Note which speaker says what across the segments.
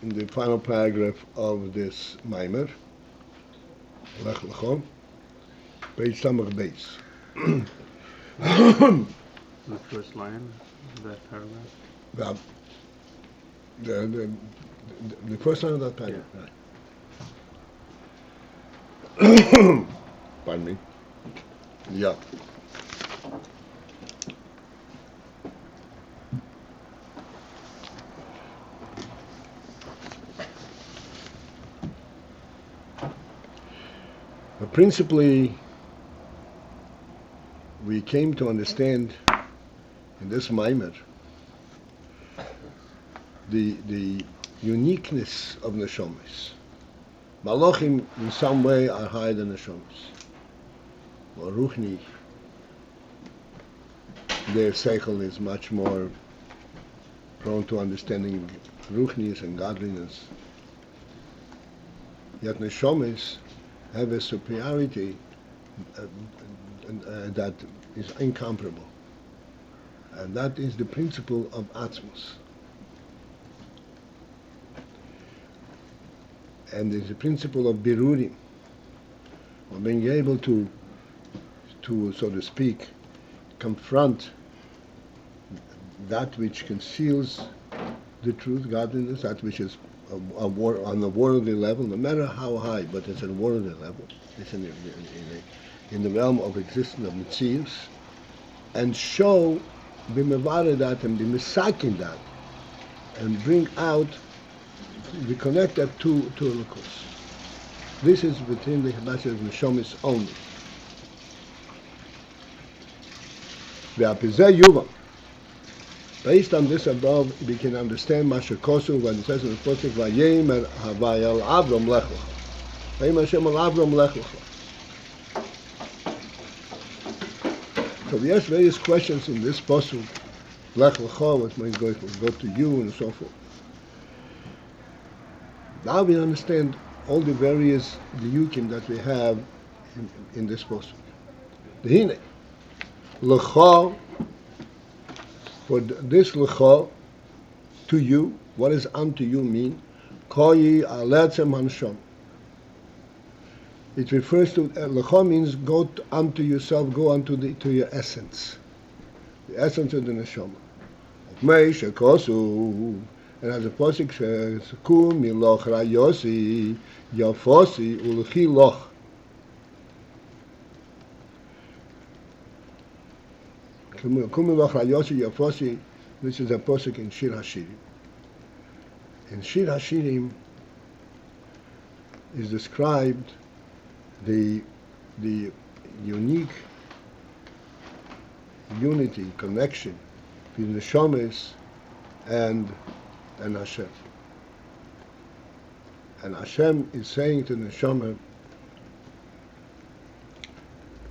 Speaker 1: in the final paragraph of this Maimer, Lech Lecha, page Beis.
Speaker 2: The first line of that paragraph?
Speaker 1: The first line of that paragraph,
Speaker 2: yeah.
Speaker 1: Right. Pardon me. Yeah. But principally, we came to understand in this Maimer the uniqueness of neshamas. Malachim in some way are higher than neshamas. Or Ruchni, their seichel is much more prone to understanding Ruchnis and godliness. Yet neshamas have a superiority that is incomparable. And that is the principle of Atzmus. And it's the principle of birurim, of being able to, so to speak, confront that which conceals the truth, godliness, that which is on the worldly level, no matter how high, but it's at a worldly level. It's in the realm of existence of Metzius, and show, be mevare that, and be misakin that, and bring out, reconnect that to a Lukus. This is within the Habashah of Neshomis only. The Apizeh Yuvam. Based on this above, we can understand Masha Kosu when it says in the Pasuk, Vayemer Havayel Avram Lech Lecha. Vayemer Hashem al Avram Lech Lecha. So we ask various questions in this Pasuk, Lech Lecha, what might go to you, and so forth. Now we understand all the various diukim that we have in this Pasuk. The Hine, Lecha, for this lecha, to you, what does unto you mean? Koyi aletzem hansham. It refers to, lecha means go unto yourself, go unto to your essence. The essence of the neshama. Meish kosu. And as the Pasuk says, Kum miloch rayosi, yafosi, ulchi loch. This is a posuk in Shir Hashirim. In Shir Hashirim is described the unique unity, connection between the Neshamas and Hashem. And Hashem is saying to the Neshama,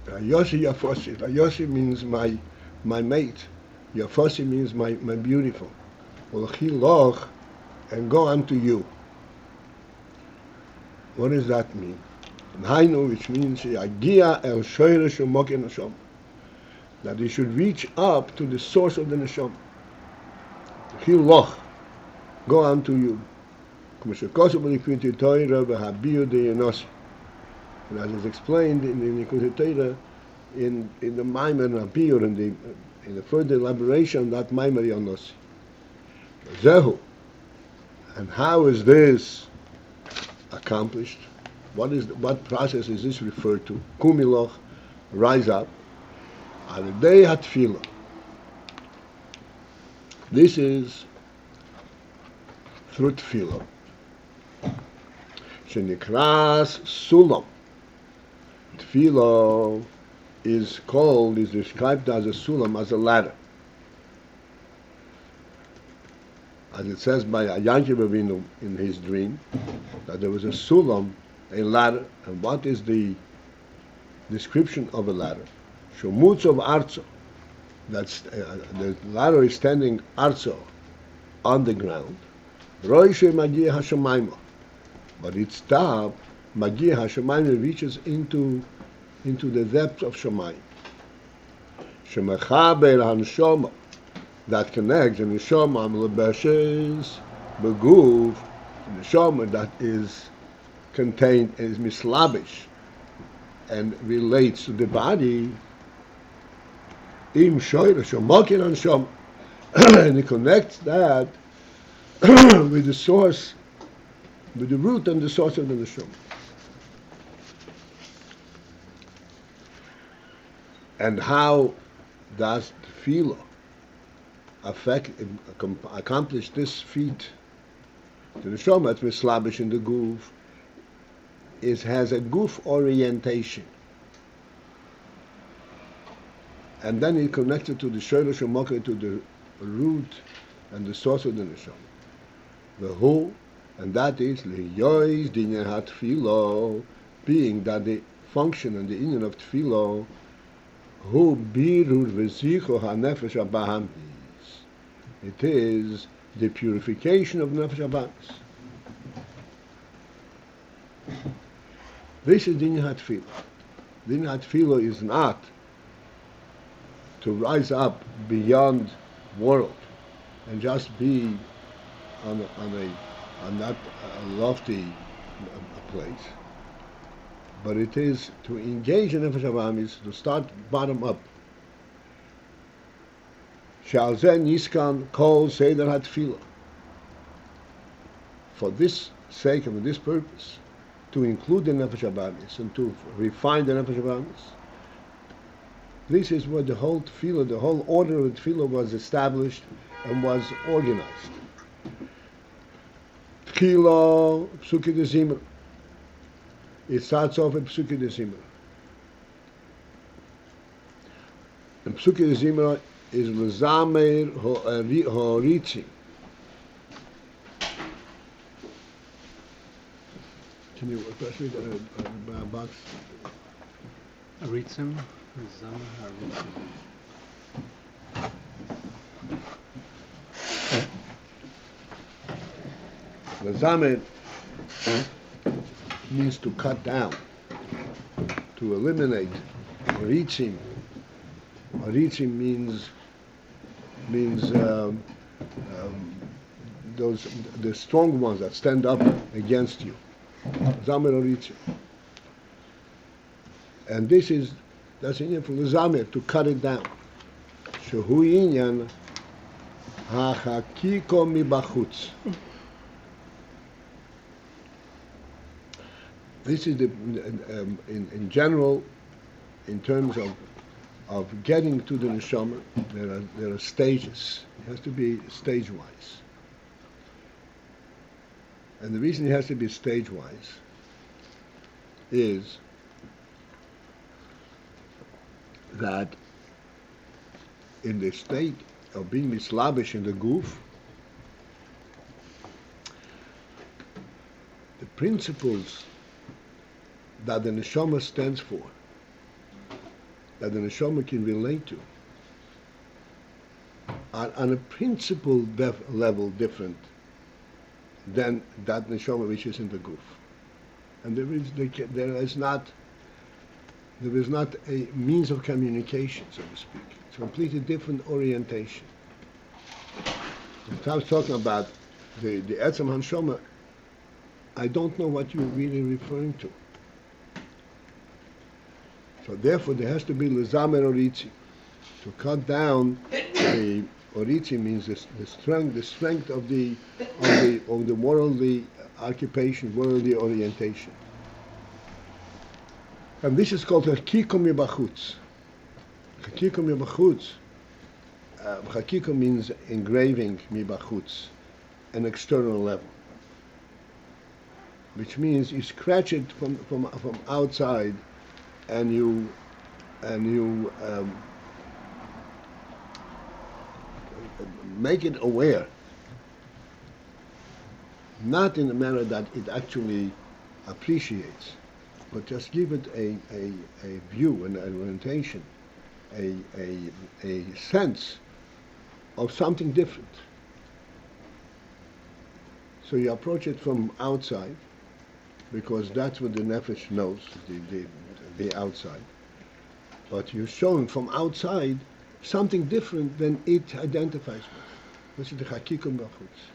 Speaker 1: Rayosi Yafosi. Rayosi means my mate. Yafosi means my beautiful. Ulchi loch, and go unto you. What does that mean? Hainu, which means Yagia el shoyresh u'mokin neshama, that he should reach up to the source of the neshama. Ulchi loch, go unto you. And as is explained in the Likutei Torah, in the Maimer and Apiyur, in the further elaboration of that Maimer Yonos. Zehu. And how is this accomplished? What process is this referred to? Kumiloch, rise up. Alidei hatfilah. This is through tefillah. Shenikras sulam. Tefillah is described as a sulam, as a ladder. As it says by Yankov Avinu in his dream, that there was a sulam, a ladder, and what is the description of a ladder? Shomutz of arzo, that's the ladder is standing arzo, on the ground. Roishe Magia Hashemayma, but its top, Magia Hashemayma, reaches into the depths of Shemayim. Shemechaber that connects the neshama lebeshes beguv neshama that is contained, is mislabish, and relates to the body, im shoyre shomokin on shom, and he connects that with the source, with the root and the source of the neshama. And how does tefillah accomplish this feat? The neshama that's mislabish in the guf has a guf orientation, and then it connected to the shoyre shemokeh, to the root and the source of the neshama. The who, and that is liyois dinyan hatfilo, being that the function and the inyan of tefillah, who birur v'zicho hanefesh habahamis. It is the purification of nefesh habahamis. This is dinyan hatfilo. Dinyan hatfilo is not to rise up beyond world and just be on that lofty place, but it is to engage in nefesh habahamis, to start bottom up. Shal zeh niskan kol seder hatfila. For this sake and for this purpose, to include the nefesh habahamis and to refine the nefesh habahamis. This is where the whole tefillah, the whole order of the tefillah was established and was organized. Tchila, Psuki de Zimra. It starts off at Psuki de Zimra. And Psuki de Zimra is Lezameir Horitzim. Can you pass me the box?
Speaker 2: Horitzim, Lezameir Horitzim.
Speaker 1: Lezameir means to cut down, to eliminate. Horitzim. Horitzim means those the strong ones that stand up against you. Zamer Horitzim. And that's inyan for Lezameir, to cut it down. Shehu inyan hachakiko mibachutz. This is in general, in terms of getting to the neshama, there are stages. It has to be stage-wise. And the reason it has to be stage-wise is that in the state of being mislabish in the guf, the principles that the neshama stands for, that the neshama can relate to, are on a principle level different than that neshama which is in the guf. And there is not a means of communication, so to speak. It's a completely different orientation. If I was talking about the Etzem Hanshoma, I don't know what you're really referring to. So therefore, there has to be lezamer oritzi, to cut down. The oritzi means the strength of the worldly occupation, worldly orientation, and this is called hakiko mibachutz. Hakiko mibachutz. Hakiko means engraving mibachutz, an external level, which means you scratch it from outside. And you make it aware, not in a manner that it actually appreciates, but just give it a view, an orientation, a sense of something different. So you approach it from outside, because that's what the nefesh knows, the outside. But you're showing from outside something different than it identifies with. This is the Hakikum Bachutz.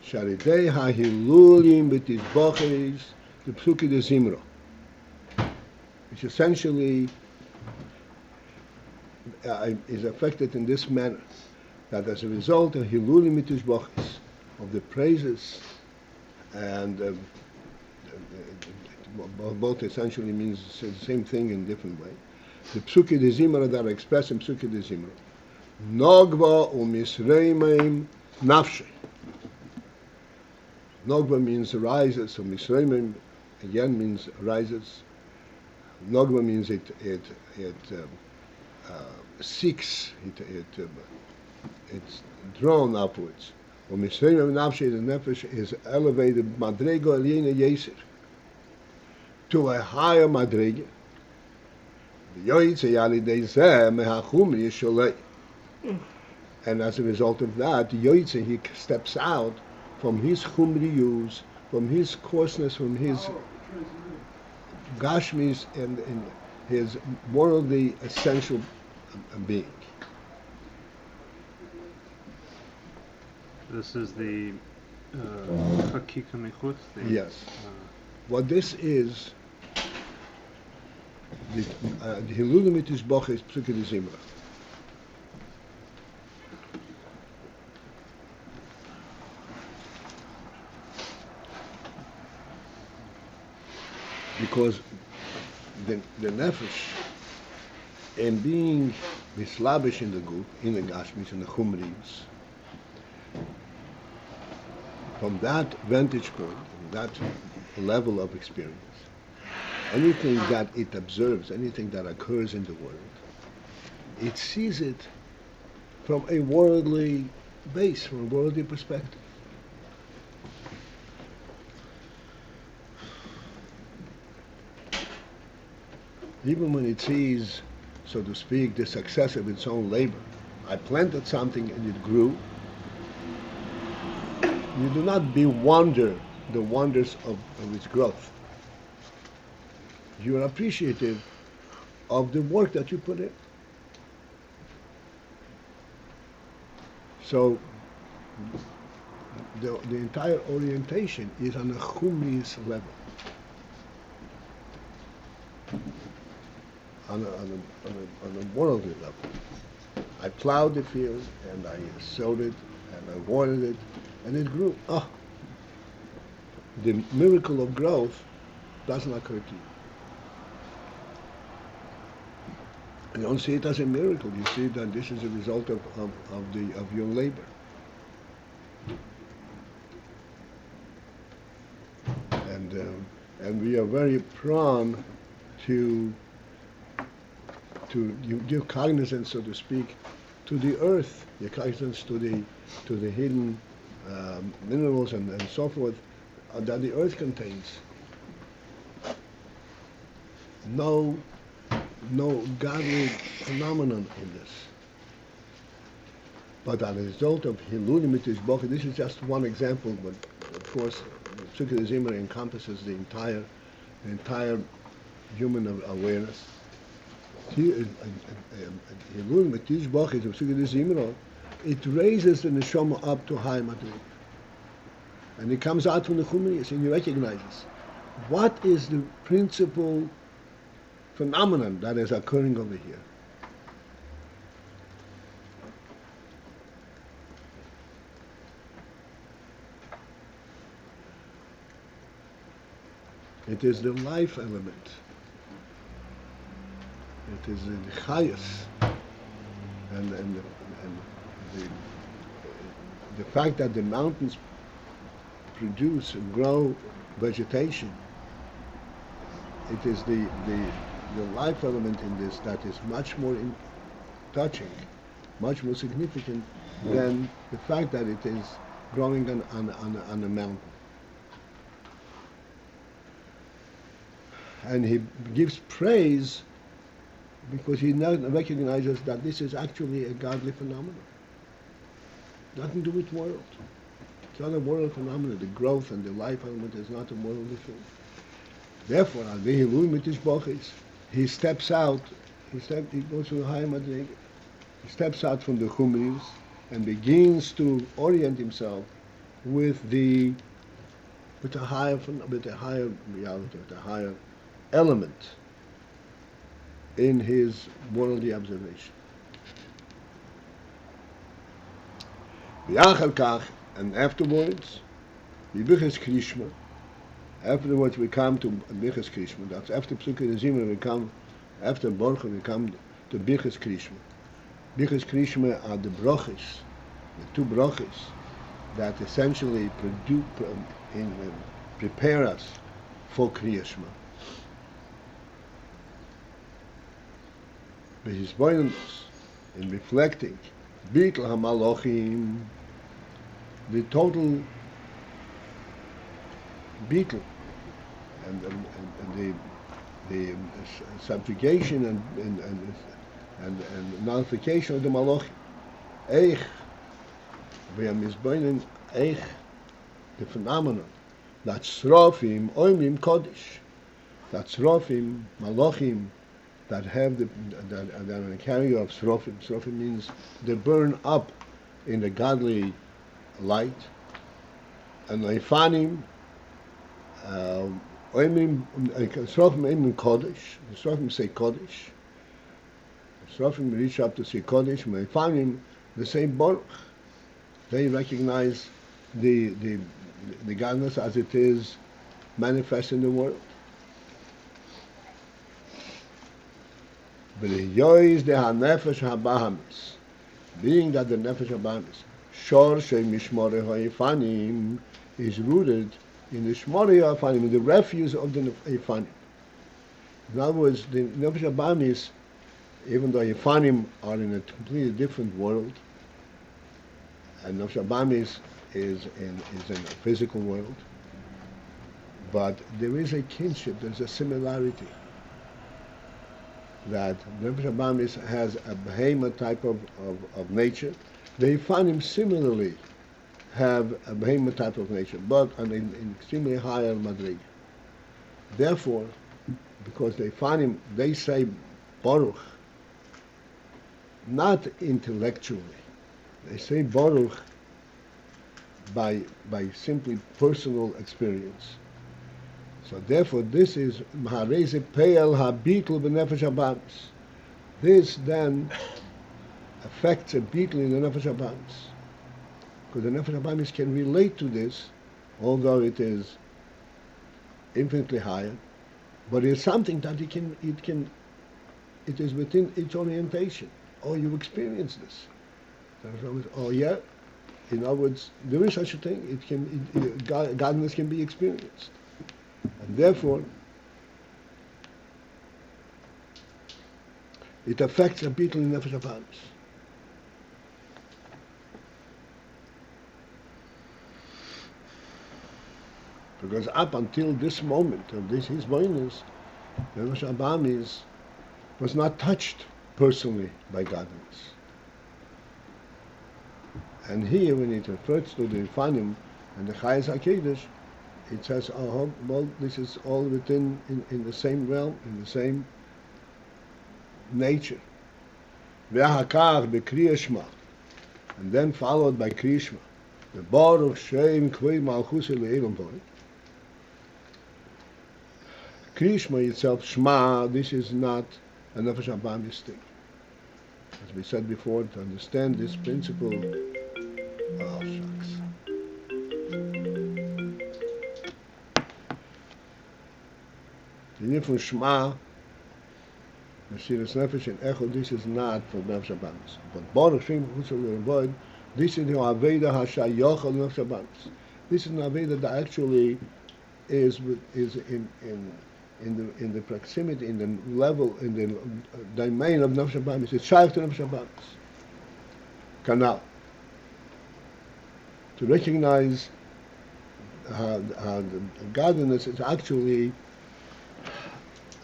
Speaker 1: Sharidei hahilulim b'tizboches the psuki de zimra, which essentially is affected in this manner, that as a result of hilulim b'tizboches, of the praises, and both essentially means the same thing in different way. The psuki de zimra that are expressed in psuki de zimra, nogva u'misreimeim nafshe. Nogva means rises, so misreimeim again means rises. Nogva means it seeks, it's drawn upwards. U'misreimeim nafshe, the nefesh is elevated madrego aliyena yeser, to a higher madrega. And as a result of that, Yoitze, he steps out from his chumriyus, from his coarseness, from his gashmis, and his worldly essential being.
Speaker 2: This is the Hakika Mechutz.
Speaker 1: Yes. What this is, the Hilulim Tishboch is Psuki de Zimra. Because the nefesh, in being mislabish in the guf, in the gashmis, in the chumris, from that vantage point, from that level of experience, anything that it observes, anything that occurs in the world, it sees it from a worldly base, from a worldly perspective. Even when it sees, so to speak, the success of its own labor, I planted something and it grew, you do not bewonder the wonders of its growth. You are appreciative of the work that you put in. So the entire orientation is on a chumris level, on a worldly level. I plowed the field and I sowed it and I watered it and it grew. The miracle of growth doesn't occur to you. You don't see it as a miracle. You see that this is a result of your labor. And we are very prone to you give cognizance, so to speak, to the earth, your cognizance to the hidden minerals and so forth that the earth contains. No godly phenomenon in this. But as a result of Hilulim Tishboch, this is just one example, but of course, Psuki de Zimra encompasses the entire human awareness. Hilulim Tishboch is Psuki de Zimra. It raises the neshama up to high madrig, and it comes out from the chumriyas, and you recognizes what is the principal phenomenon that is occurring over here. It is the life element. It is the chayas, and the fact that the mountains produce and grow vegetation. It is the life element in this that is much more touching, much more significant than the fact that it is growing on a mountain. And he gives praise because he now recognizes that this is actually a godly phenomenon. Nothing to do with world. It's not a world phenomenon. The growth and the life element is not a worldly thing. Therefore, he steps out, he goes to the higher madrega. He steps out from the chumris and begins to orient himself with the higher reality, with a higher element in his worldly observation. And afterwards, afterwards we come to Bichas Krishma. That's after Psukkah Zimra we come, after Borcha we come to Bichas Krishma. Bichas Krishma are the brochis, the two brochis that essentially prepare us for Kriya Shema. In reflecting Bitl HaMalochim, the total Bitl and the subjugation and nullification of the Malachim. Eich, we are misbeinen Eich, the phenomenon that Srofim Oimim Kodesh, that Srofim Malachim that have that are a carrier of Srofim. Srofim means they burn up in the godly light, and Leifanim Oimim Srofim Oimim Kodesh. The Srofim say Kodesh. Srofim reach up to say Kodesh. Leifanim they say Baruch. They recognize the godliness as it is manifest in the world. Being that the nefesh habahamis, shor she mishmore ha'efanim, is rooted in the shmore ha'efanim, in the refuse of the efanim. In other words, the nefesh habahamis, even though efanim are in a completely different world, and nefesh habahamis is in a physical world, but there is a kinship, there's a similarity. That Nefesh Habahamis has a behemoth type of nature. The Efanim similarly have a behemoth type of nature, but on an extremely higher madriga. Therefore, because the Efanim, they say Baruch, not intellectually. They say Baruch by simply personal experience. So therefore, this is Mahareze Pe'el HaBitl B'Nefesh HaBahamis. This then affects a Bitl in the Nefesh HaBahamis. Because the Nefesh HaBahamis can relate to this, although it is infinitely higher, but it's something that it is within its orientation. Oh, you experience this. Oh yeah, in other words, there is such a thing. Godliness can be experienced. And therefore, it affects a Bitl in Nefesh HaBahamis. Because up until this moment of his bonus, Nefesh HaBahamis was not touched personally by godliness. And here, when it refers to the Ifanim and the Chayes HaKedesh, it says, oh, well, this is all within, in the same realm, in the same nature. And then followed by Kriya Shema. The Baruch Shem Kvei Malchus Le'elam Boy. Kriya Shema itself, Shema, this is not a Nefesh HaBahamis thing. As we said before, to understand this principle, oh, shucks. The name from Shema, Mesiras Nefesh and Echad, this is not for Nefesh HaBahamis. But Baruch Shem Malchus Le'elam Boy, this is the Aveda HaShayochal Nefesh HaBahamis. This is an Aveda that actually is in the proximity, in the level, in the domain of Nefesh HaBahamis. It's shaykh to Nefesh HaBahamis. Canal. To recognize how the godliness is actually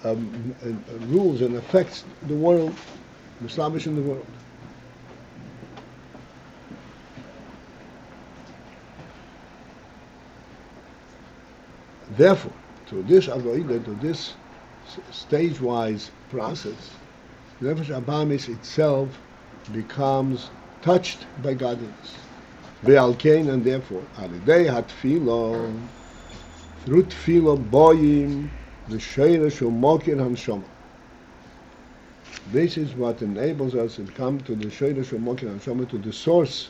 Speaker 1: rules and affects the world, establishing the world. Therefore, to this avodah, to this stage-wise process, Nefesh HaBahamis itself becomes touched by godliness. Ve'alkein, and therefore, alidei hatfilo, through tfilo boyim, the sheirish umokir hanshama. This is what enables us to come to the sheirish umokir hanshama, to the source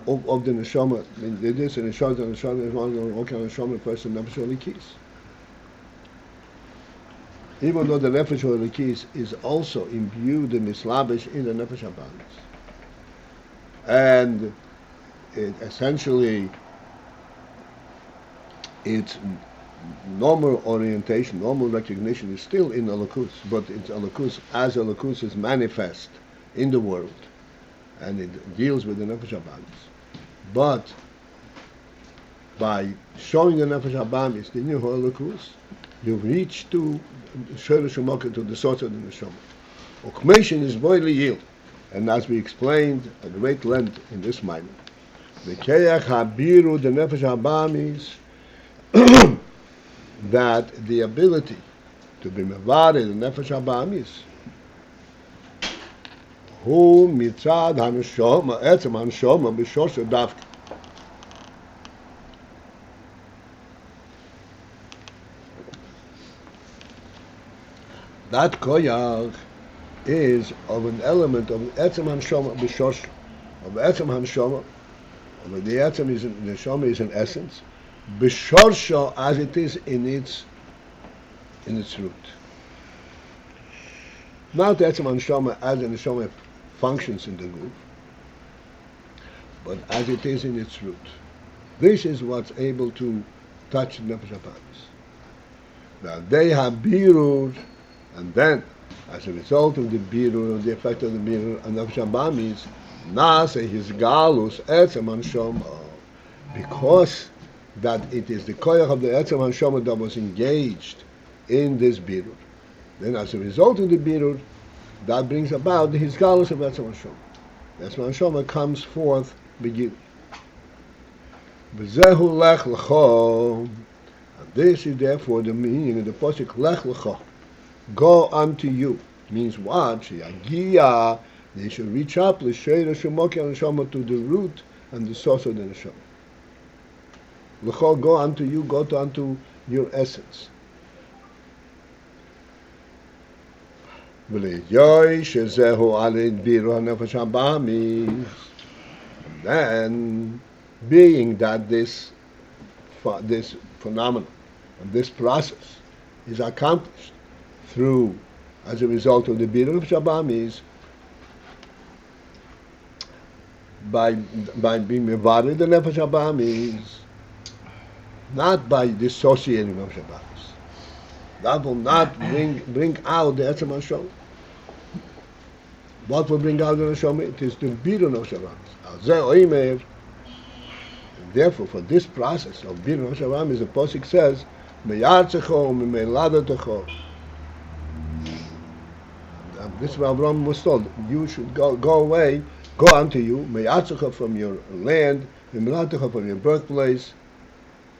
Speaker 1: of the neshama. I mean, this is the neshama, first the nefesh halikis. Even though the nefesh halikis is also imbued in mislabish in the nefesh habamis, and it essentially its normal orientation, normal recognition is still in Elokus, but it's Elokus as Elokus is manifest in the world, and it deals with the nefesh habamis. But by showing the nefesh habamis the new Elokus, you've reached to Sheirish U'Mokir, to the source of the neshama. Ukmeshin is boily yield, and as we explained at great length in this minor, the Keach Habiru, the nefesh habamis, that the ability to be mevar the nefesh habamis, hu mitzad haneshama, etzem haneshama b'shosha davka. That koyach is of an element of etzem haneshama b'shosha, of etzem haneshama. The etzem is the neshama is an essence, b'shorsha, as it is in its root. Not the etzem haneshama as the neshama functions in the group, but as it is in its root. This is what's able to touch the nefesh habamis. Now they have birur, and then as a result of the birur, the effect of the birur on nefesh habamis, nase his galus etzem haneshama, because that it is the koyach of the etzem haneshama that was engaged in this birur. Then as a result of the birur, that brings about the hisgalus of etzem haneshama. Etzem haneshama comes forth beginning. V'zehu lech lecha, and this is therefore the meaning of the pasuk lech lecha. Go unto you means what? Sheyagia, they should reach up l'sheirish u'mokir haneshama, to the root and the source of the neshama. Lecha, go unto you, go to unto your essence. And then, being that this phenomenon and this process is accomplished through, as a result of the birur of habamis, by being mevared the nefesh habamis, not by dissociating of habamis. That will not bring out the etzem haneshama. What will bring out the neshama? It is the birur of habamis. Therefore, for this process of birur of habamis, the pasuk says, "Meyartzecho u'meiladetecho." This is what Abraham was told. You should go away, go unto you, meyartzecho, from your land, u'meiladetecho, from your birthplace,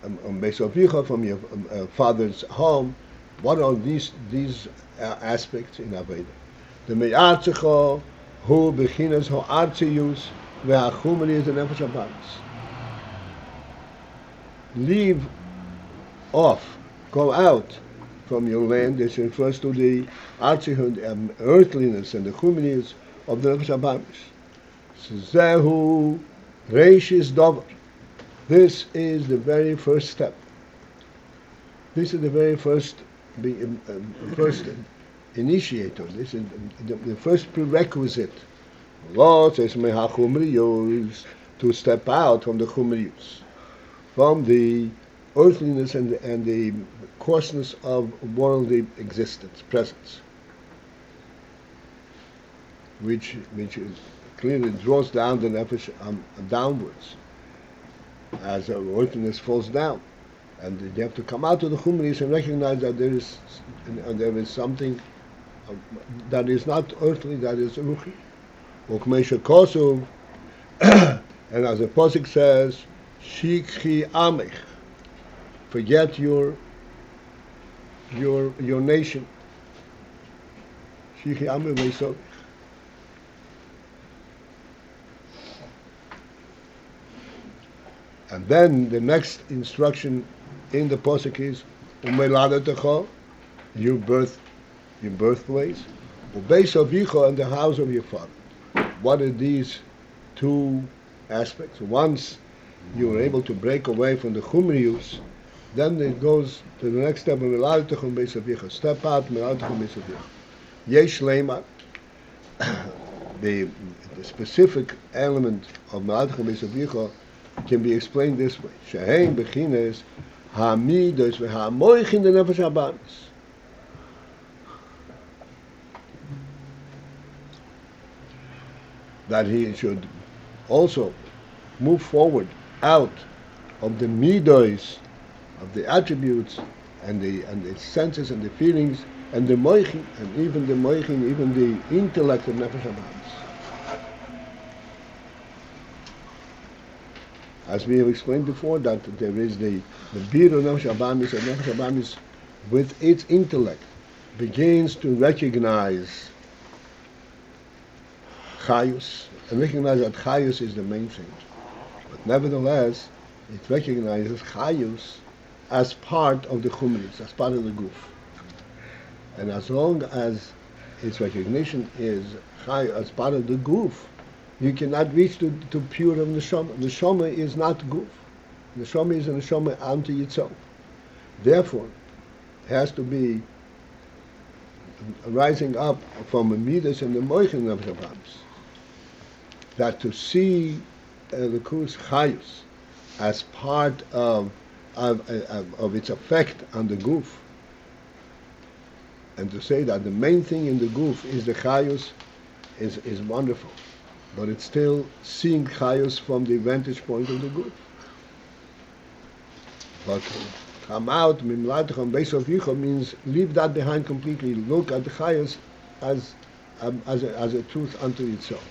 Speaker 1: Beis from your father's home. What are these aspects in Aveda? The meyartzecho hu bechinas ho'artzius ve'achumri is the nefesh habamis. Leave off, go out from your land. This refers to the artzihud, earthliness and the chumrius of the nefesh habamis. Zehu reishis dover. This is the very first step. This is the very first initiator. This is the first prerequisite. Allah says, to step out from the chumrius, from the earthliness and the coarseness of worldly existence, presence, which clearly draws down the nefesh downwards as the earthliness falls down, and you have to come out of the chumris and recognize that there is something that is not earthly, that is ruchi. Ukmesha kosuv, and as the pasuk says, shikhi amich, forget your nation. Shikhi amich veisov. And then the next instruction in the posuk is umeladetecha, your birthplace, ubeis avicha, and the house of your father. What are these two aspects? Once you are able to break away from the chumrius, then it goes to the next step of umeladetecha ubeis avicha. Step out, umeladetecha ubeis avicha. Yesh leima. The specific element of umeladetecha ubeis avicha can be explained this way: Shehein bechines hamidos v'hamoich in the nefesh habamis. That he should also move forward out of the midos, of the attributes and the senses and the feelings and the moichin, and even the moichin, even the intellect of nefesh habamis. As we have explained before, that there is the bir of nefesh habamis, and nefesh habamis with its intellect begins to recognize chayus, and recognize that chayus is the main thing. But nevertheless, it recognizes chayus as part of the chumris, as part of the guf. And as long as its recognition is chay as part of the guf, you cannot reach to pure of neshama. Neshama is not guf. Neshama is a neshama unto itself. Therefore, it has to be rising up from the midas and the moichin of Shabbos. That to see the kus chayus as part of its effect on the guf, and to say that the main thing in the guf is the chayus is wonderful. But it's still seeing chayus from the vantage point of the guf. But come out, mimlatacham beis of yicha means leave that behind completely. Look at the chayus as a truth unto itself.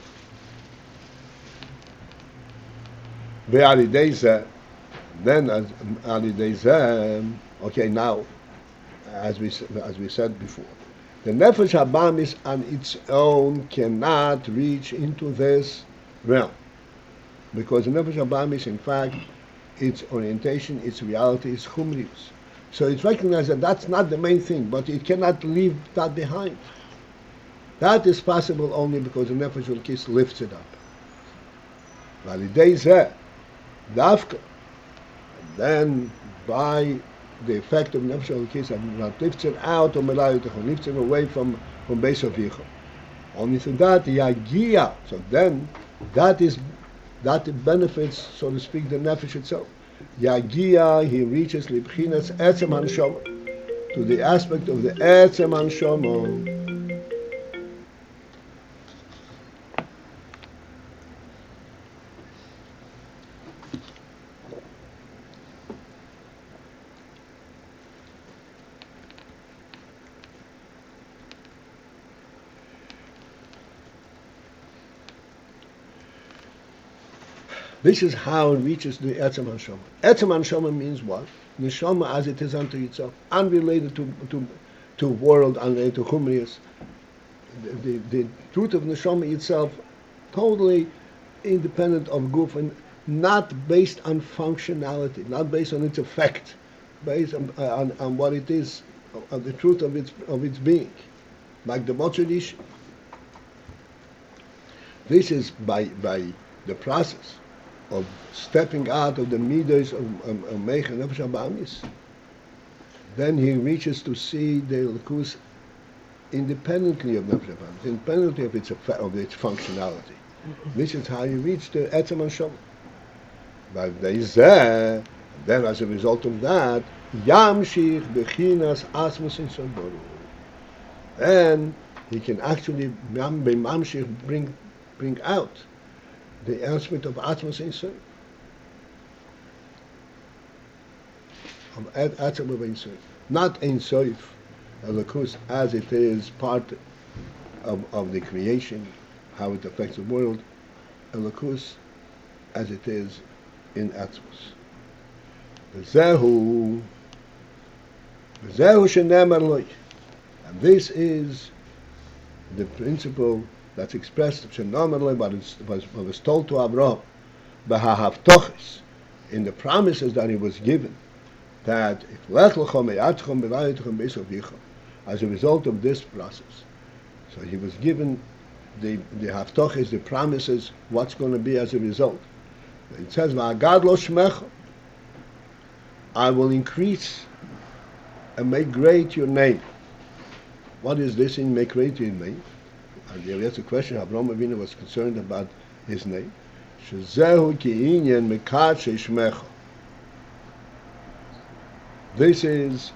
Speaker 1: Then as okay, now as we said before, the nefesh habamis on its own cannot reach into this realm, because the nefesh habamis, in fact, its orientation, its reality is chumrius. So it's recognized that that's not the main thing, but it cannot leave that behind. That is possible only because the nefesh elokis lifts it up. Dafka, and then by the effect of nefesh elokis, that lifts it out, or lifts it away from Beis of Yichud. Only through that, yagia. So then, that benefits, so to speak, the nefesh itself. Yagia, he reaches libchinas etzem hanshama, to the aspect of the etzem hanshama. This is how it reaches the Etzem HaNeshama. Etzem HaNeshama means what? Neshama as it is unto itself, unrelated to world, unrelated to Chumrius. The truth of Neshama itself, totally independent of Guf, and not based on functionality, not based on its effect, based on what it is, on the truth of its being. Like the Motzedish, this is by the process of stepping out of the midas of Mech and Nefesh HaBamis, then he reaches to see the Likus independently of Nefesh HaBamis, independently of its functionality. This is how you reach the Etzem HaNeshama. But then as a result of that, Yamshich Bechinas Atzmus in Saboru. Then he can actually bring out the aspect of Atzmus Ein Sof, of Atzmus Ein Sof, not Ein Sof, Elokus as it is part of the creation, how it affects the world, Elokus as it is in Atzmus. Zehu shenemar loy, and this is the principle that's expressed, but was told to Abraham, b'ha'havtoches, in the promises that he was given, that if Lech lecha me'atchem b'vayitchem Beis Avicha, as a result of this process, so he was given the haftoches, the promises, what's going to be as a result. It says, "Va'agad lo shmecha," I will increase and make great your name. What is this in make great your name? And that's a question. Avraham Avinu was concerned about his name. Shezehu ki inyan mekadshe shmecha. This is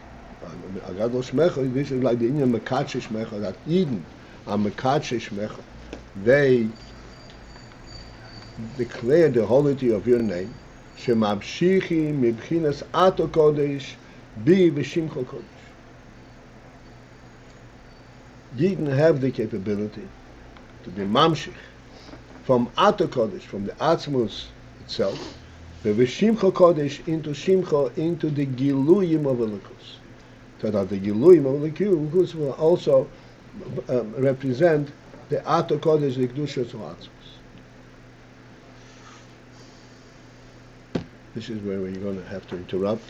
Speaker 1: agad lo shmecha. This is like the inyan mekadshe shmecha, that Eden are mekadshe shmecha. They declare the holiness of your name. Shemamshichi mibchinas ato kodesh bi v'shimcha kodesh. Yidden have the capability to be mamshich from ato kodesh, from the Atzmus itself, the v'shimcha kodesh into shimcha, into the giluyim of Elikus. So that the giluyim of Elikus will also represent the ato kodesh, the kedusha of Atzmus. This is where we're going to have to interrupt,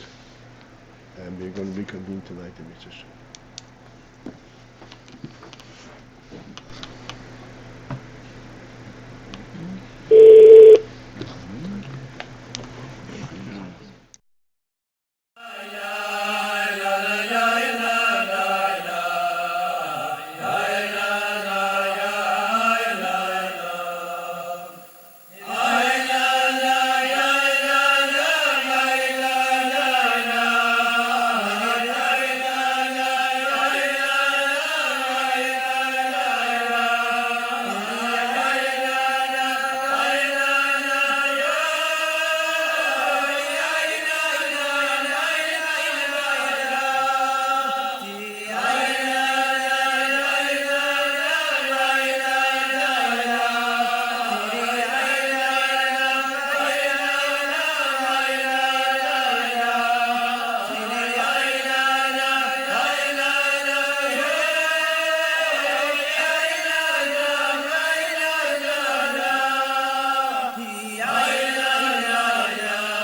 Speaker 1: and we're going to reconvene tonight in Mitzvah.